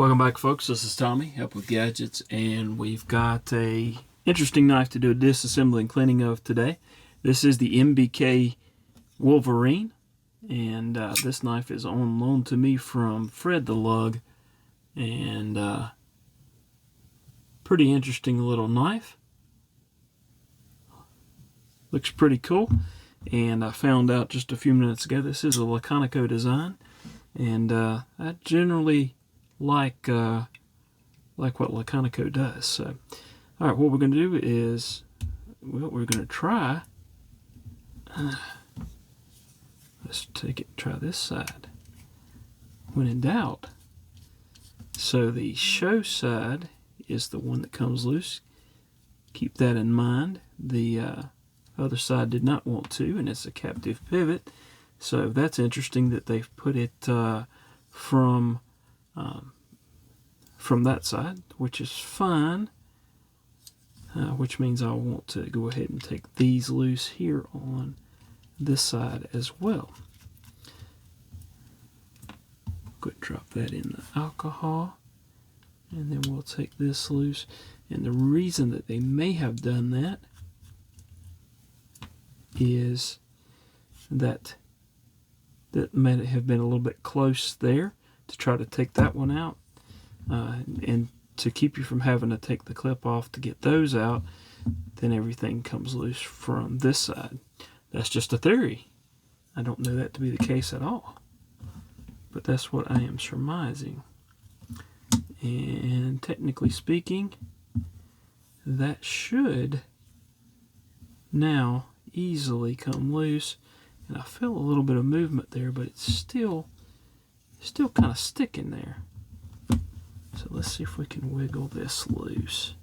Welcome back, folks. This is Tommy, Help with Gadgets, and we've got a interesting knife to do a disassembly and cleaning of today. This is the MBK Wolverine, and this knife is on loan to me from Fred the Lug, and pretty interesting little knife. Looks pretty cool, and I found out just a few minutes ago this is a Laconico design, and I generally like what Laconico does. So, all right, what we're going to do is, well, we're going to try. Let's try this side. When in doubt. So the show side is the one that comes loose. Keep that in mind. The other side did not want to, and it's a captive pivot. So that's interesting that they've put it from that side, which is fine, which means I'll want to go ahead and take these loose here on this side as well. Go ahead and drop that in the alcohol, and then we'll take this loose. And the reason that they may have done that is that may have been a little bit close there to try to take that one out. And to keep you from having to take the clip off to get those out, then everything comes loose from this side. That's just a theory. I don't know that to be the case at all, but that's what I am surmising. And technically speaking, that should now easily come loose. And I feel a little bit of movement there, but it's still kind of sticking there. So let's see if we can wiggle this loose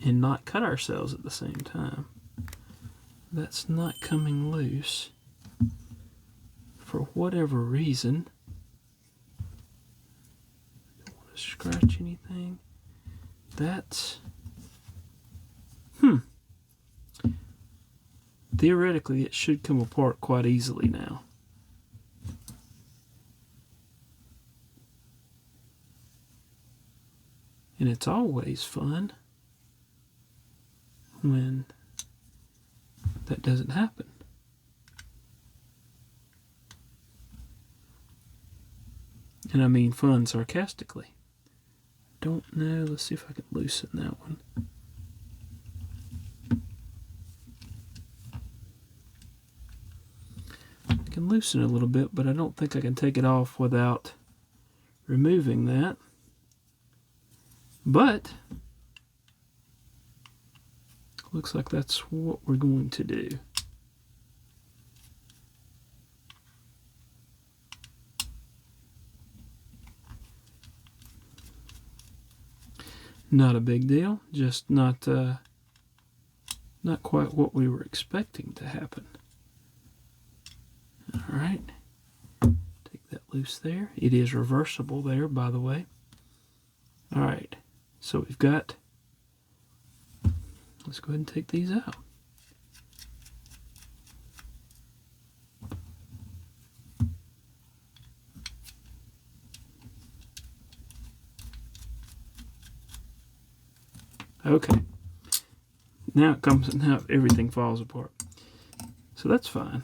and not cut ourselves at the same time. That's not coming loose for whatever reason. Don't want to scratch anything. That's theoretically it should come apart quite easily now. And it's always fun when that doesn't happen. And I mean fun sarcastically. Don't know. Let's see if I can loosen that one. I can loosen it a little bit, but I don't think I can take it off without removing that. But looks like that's what we're going to do. Not a big deal, just not quite what we were expecting to happen. All right, take that loose there. It is reversible there, by the way. All right. So we've got, let's go ahead and take these out. Okay. Now everything falls apart. So that's fine.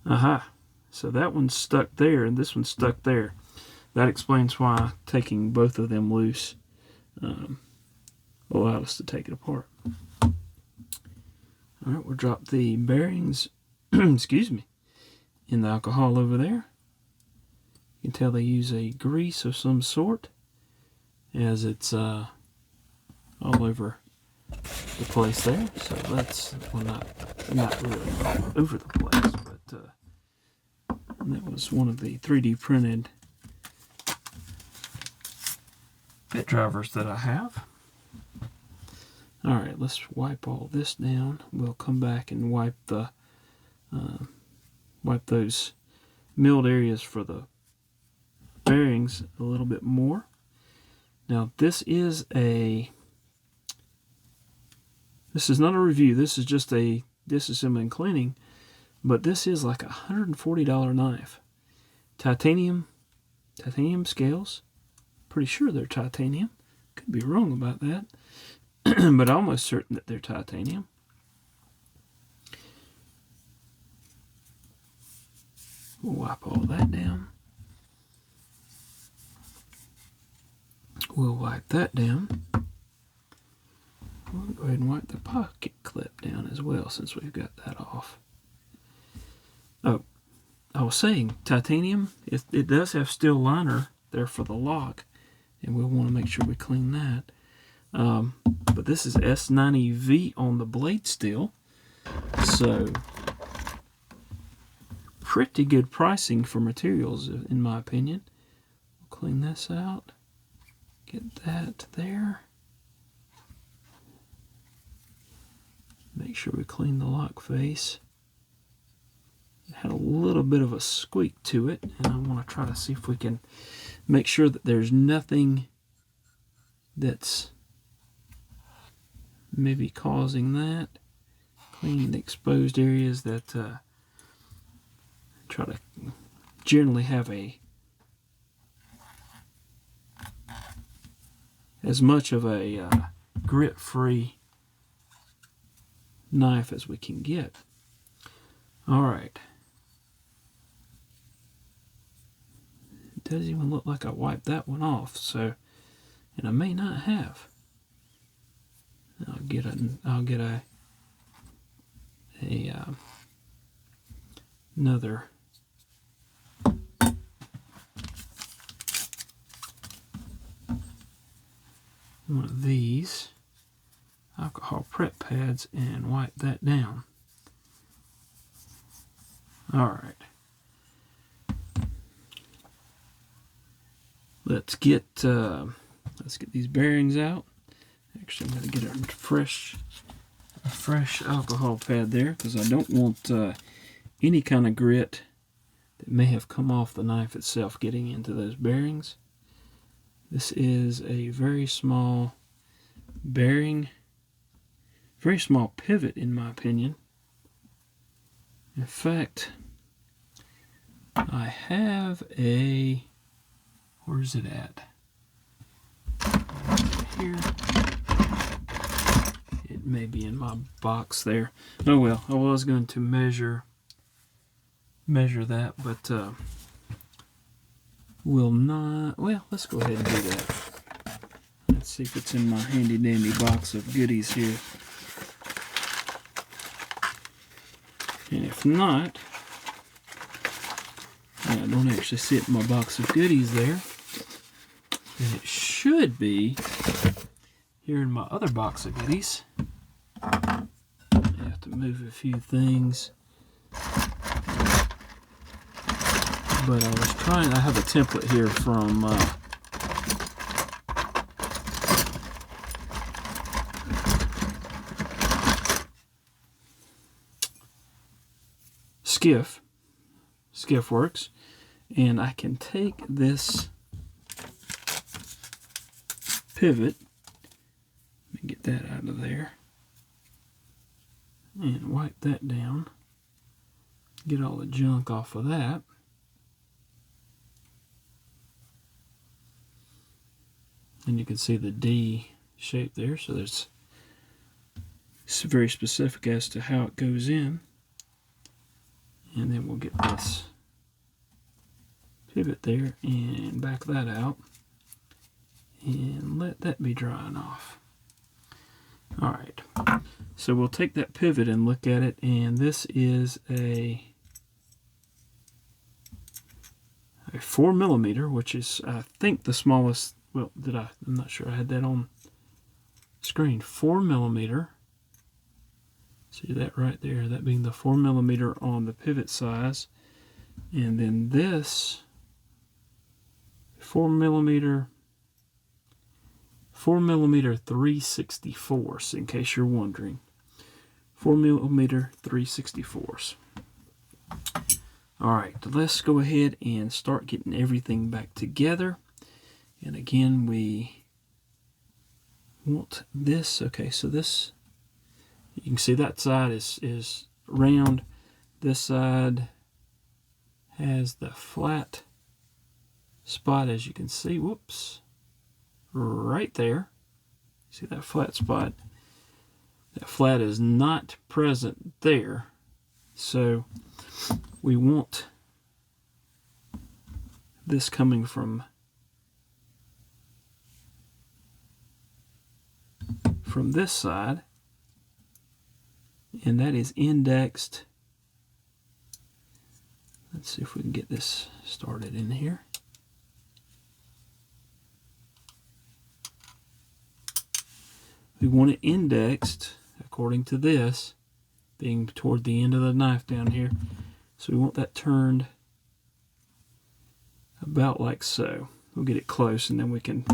Aha. So that one's stuck there and this one's stuck there. That explains why taking both of them loose allowed us to take it apart. All right, we'll drop the bearings, excuse me, in the alcohol over there. You can tell they use a grease of some sort, as it's all over the place there. So that's, well, not really all over the place, but that was one of the 3D printed bit drivers that I have. All right, let's wipe all this down. We'll come back and wipe those milled areas for the bearings a little bit more. Now this is not a review. This is just a disassembly and cleaning, but this is like a $140 knife. Titanium titanium scales. Pretty sure they're titanium. Could be wrong about that. But almost certain that they're titanium. We'll wipe all that down. We'll wipe that down. We'll go ahead and wipe the pocket clip down as well, since we've got that off. Oh, I was saying titanium, it does have steel liner there for the lock, and we'll want to make sure we clean that. But this is S90V on the blade steel, so pretty good pricing for materials, in my opinion. We'll clean this out, get that there. Make sure we clean the lock face. It had a little bit of a squeak to it, and I want to try to see if we can make sure that there's nothing that's maybe causing that. Clean the exposed areas that try to generally have as much of a grit-free knife as we can get. All right. It doesn't even look like I wiped that one off, so, and I may not have. I'll get another one of these alcohol prep pads and wipe that down. All right. Let's get these bearings out. Actually, I'm going to get a fresh alcohol pad there, because I don't want any kind of grit that may have come off the knife itself getting into those bearings. This is a very small bearing, very small pivot in my opinion. In fact, I have a, where's it at? Here. It may be in my box there. Oh well, I was going to measure that, but will not. Well, let's go ahead and do that. Let's see if it's in my handy dandy box of goodies here. And if not, I don't actually see it in my box of goodies there. And it should be here in my other box of goodies. I have to move a few things. But I was trying, I have a template here from Skiff Works, and I can take this pivot, let me get that out of there, and wipe that down, get all the junk off of that. And you can see the D shape there, so it's very specific as to how it goes in. And then we'll get this pivot there and back that out and let that be drying off. Alright, so we'll take that pivot and look at it, and this is a 4mm, which is I think the smallest. Well, I'm not sure I had that on screen. 4mm. See that right there? That being the 4mm on the pivot size. And then this 4mm 3/64s, in case you're wondering. 4mm 3/64s. Alright, let's go ahead and start getting everything back together. And again, we want this. Okay, so this, you can see that side is round. This side has the flat spot, as you can see. Whoops. Right there. See that flat spot? That flat is not present there. So we want this coming from this side, and that is indexed. Let's see if we can get this started in here. We want it indexed according to this, being toward the end of the knife down here. So we want that turned about like so. We'll get it close and then we can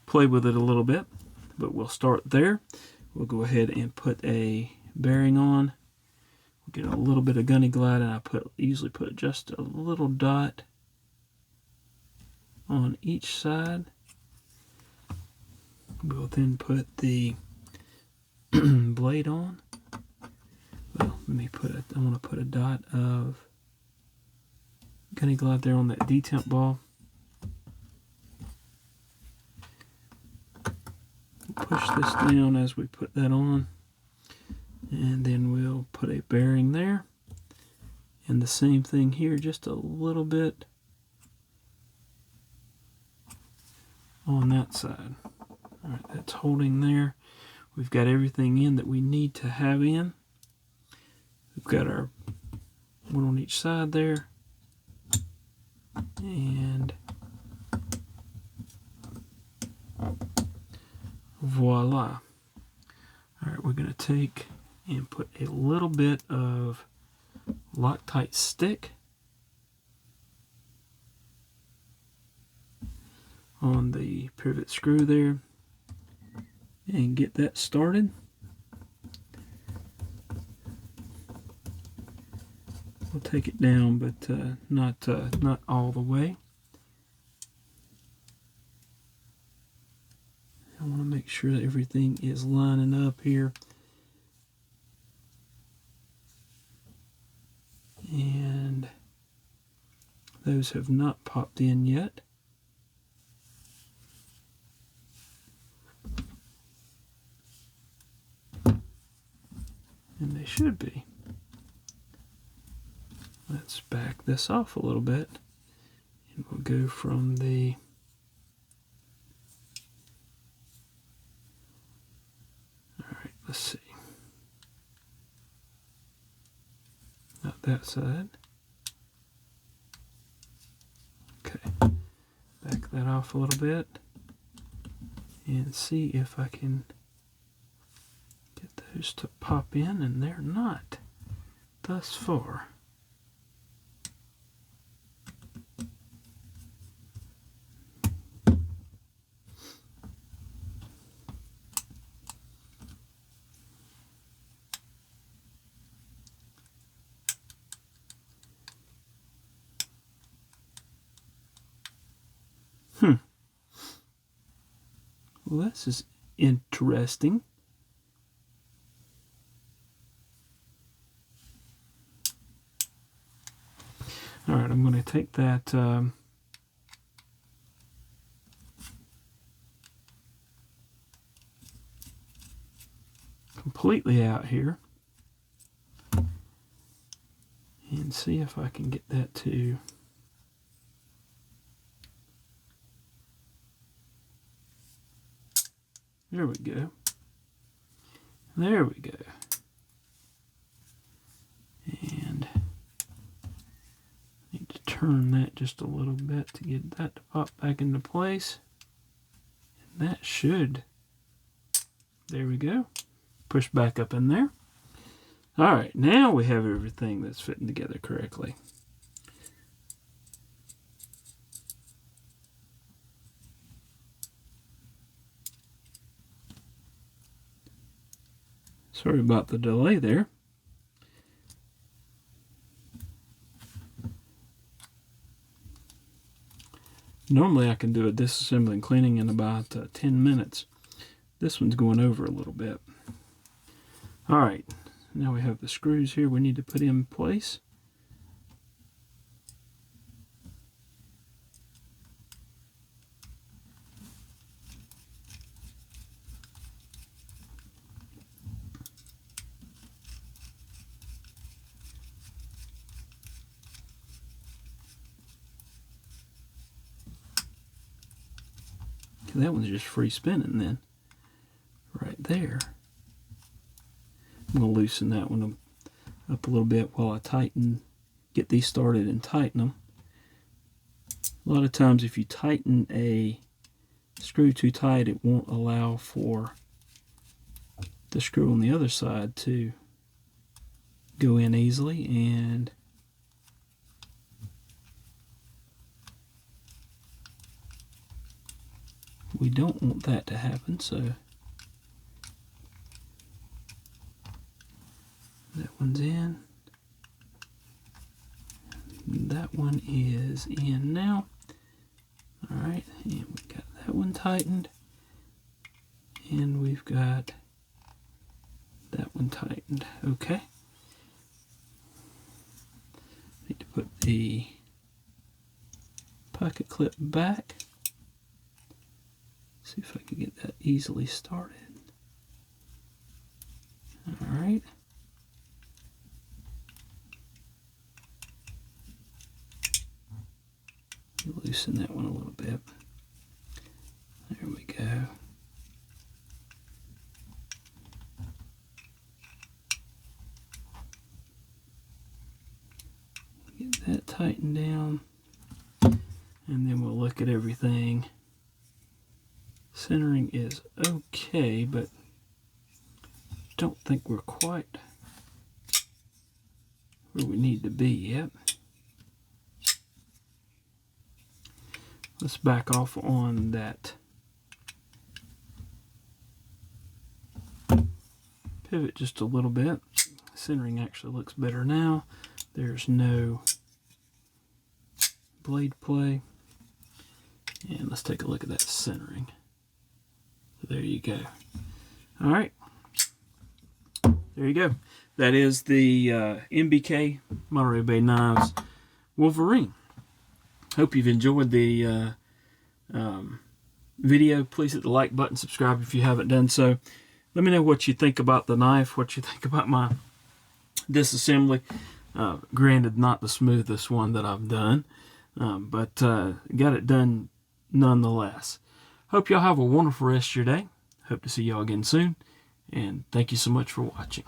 play with it a little bit. But we'll start there. We'll go ahead and put a bearing on. We'll get a little bit of gunny glide, and I usually put just a little dot on each side. We'll then put the blade on. Well, let me put I want to put a dot of gunny glide there on that detemp ball. Push this down as we put that on, and then we'll put a bearing there, and the same thing here, just a little bit on that side. All right, that's holding there. We've got everything in that we need to have in. We've got our one on each side there, and voila. All right, we're going to take and put a little bit of Loctite stick on the pivot screw there and get that started. We'll take it down, but not all the way. I want to make sure that everything is lining up here. And those have not popped in yet. And they should be. Let's back this off a little bit. And we'll go from the let's see. Not that side. Okay. Back that off a little bit and see if I can get those to pop in, and they're not thus far. Well, this is interesting. All right, I'm going to take that completely out here and see if I can get that to there we go. There we go. And I need to turn that just a little bit to get that to pop back into place. And that should, there we go. Push back up in there. All right, now we have everything that's fitting together correctly. Sorry about the delay there. Normally I can do a disassembling cleaning in about 10 minutes. This one's going over a little bit. All right, now we have the screws here we need to put in place. actually that one's just free spinning then. Right there. I'm going to loosen that one up a little bit while I get these started and tighten them. A lot of times if you tighten a screw too tight, it won't allow for the screw on the other side to go in easily, and we don't want that to happen. So that one's in. That one is in now. Alright, and we've got that one tightened. And we've got that one tightened. Okay. Need to put the pocket clip back. See if I can get that easily started. Alright. Loosen that one a little bit. There we go. Get that tightened down, and then we'll look at everything. Centering is okay, but don't think we're quite where we need to be yet. Let's back off on that pivot just a little bit. Centering actually looks better now. There's no blade play. And let's take a look at that centering. So there you go. All right. There you go. That is the MBK Monterey Bay Knives Wolverine. Hope you've enjoyed the video. Please hit the like button, subscribe if you haven't done so. Let me know what you think about the knife, what you think about my disassembly. Granted, not the smoothest one that I've done, but got it done nonetheless. Hope y'all have a wonderful rest of your day. Hope to see y'all again soon, and thank you so much for watching.